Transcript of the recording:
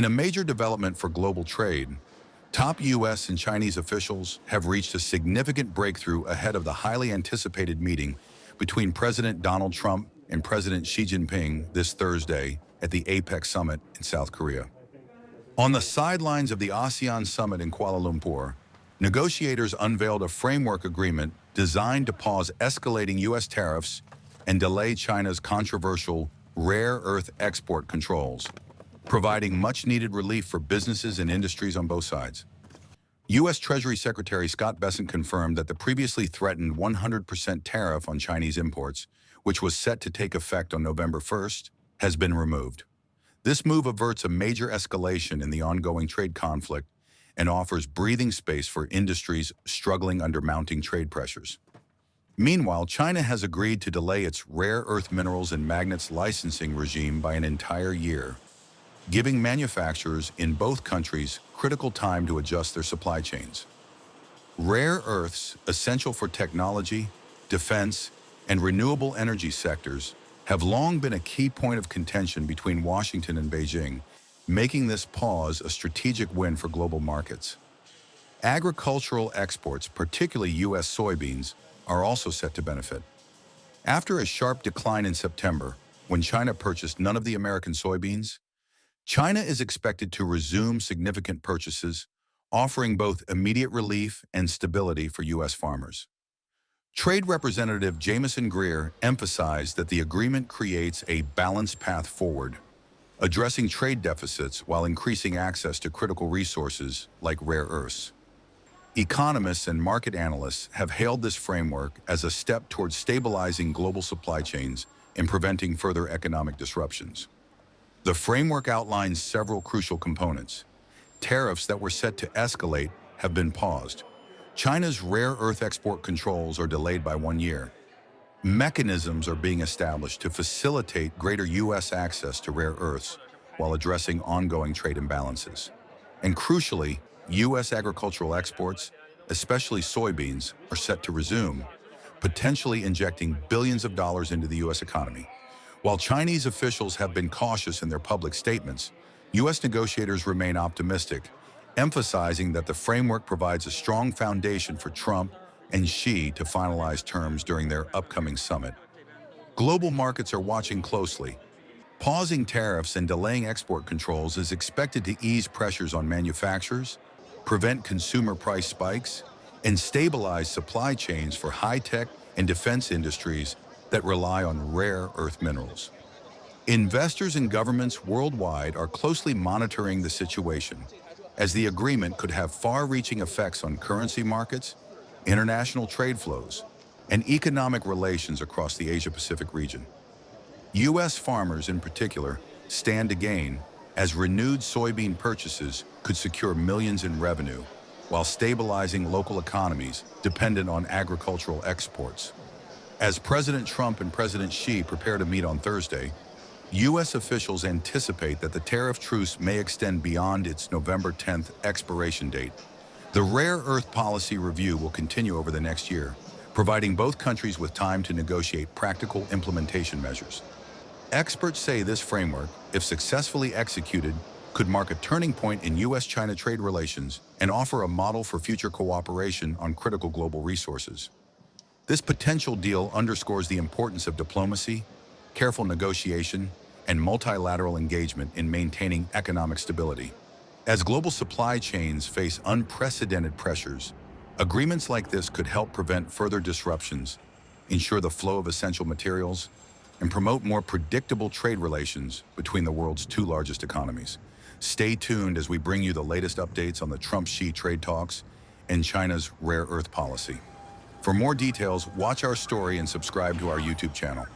In a major development for global trade, top U.S. and Chinese officials have reached a significant breakthrough ahead of the highly anticipated meeting between President Donald Trump and President Xi Jinping this Thursday at the APEC Summit in South Korea. On the sidelines of the ASEAN Summit in Kuala Lumpur, negotiators unveiled a framework agreement designed to pause escalating U.S. tariffs and delay China's controversial rare earth export controls, providing much-needed relief for businesses and industries on both sides. U.S. Treasury Secretary Scott Bessent confirmed that the previously threatened 100% tariff on Chinese imports, which was set to take effect on November 1st, has been removed. This move averts a major escalation in the ongoing trade conflict and offers breathing space for industries struggling under mounting trade pressures. Meanwhile, China has agreed to delay its rare earth minerals and magnets licensing regime by an entire year, giving manufacturers in both countries critical time to adjust their supply chains. Rare earths, essential for technology, defense, and renewable energy sectors, have long been a key point of contention between Washington and Beijing, making this pause a strategic win for global markets. Agricultural exports, particularly U.S. soybeans, are also set to benefit. After a sharp decline in September, when China purchased none of the American soybeans, China is expected to resume significant purchases, offering both immediate relief and stability for U.S. farmers. Trade Representative Jamieson Greer emphasized that the agreement creates a balanced path forward, addressing trade deficits while increasing access to critical resources like rare earths. Economists and market analysts have hailed this framework as a step towards stabilizing global supply chains and preventing further economic disruptions. The framework outlines several crucial components. Tariffs that were set to escalate have been paused. China's rare earth export controls are delayed by 1 year. Mechanisms are being established to facilitate greater U.S. access to rare earths while addressing ongoing trade imbalances. And crucially, U.S. agricultural exports, especially soybeans, are set to resume, potentially injecting billions of dollars into the U.S. economy. While Chinese officials have been cautious in their public statements, U.S. negotiators remain optimistic, emphasizing that the framework provides a strong foundation for Trump and Xi to finalize terms during their upcoming summit. Global markets are watching closely. Pausing tariffs and delaying export controls is expected to ease pressures on manufacturers, prevent consumer price spikes, and stabilize supply chains for high-tech and defense industries that rely on rare earth minerals. Investors and governments worldwide are closely monitoring the situation, as the agreement could have far-reaching effects on currency markets, international trade flows, and economic relations across the Asia-Pacific region. U.S. farmers, in particular, stand to gain, as renewed soybean purchases could secure millions in revenue, while stabilizing local economies dependent on agricultural exports. As President Trump and President Xi prepare to meet on Thursday, U.S. officials anticipate that the tariff truce may extend beyond its November 10th expiration date. The rare earth policy review will continue over the next year, providing both countries with time to negotiate practical implementation measures. Experts say this framework, if successfully executed, could mark a turning point in U.S.-China trade relations and offer a model for future cooperation on critical global resources. This potential deal underscores the importance of diplomacy, careful negotiation, and multilateral engagement in maintaining economic stability. As global supply chains face unprecedented pressures, agreements like this could help prevent further disruptions, ensure the flow of essential materials, and promote more predictable trade relations between the world's two largest economies. Stay tuned as we bring you the latest updates on the Trump-Xi trade talks and China's rare earth policy. For more details, watch our story and subscribe to our YouTube channel.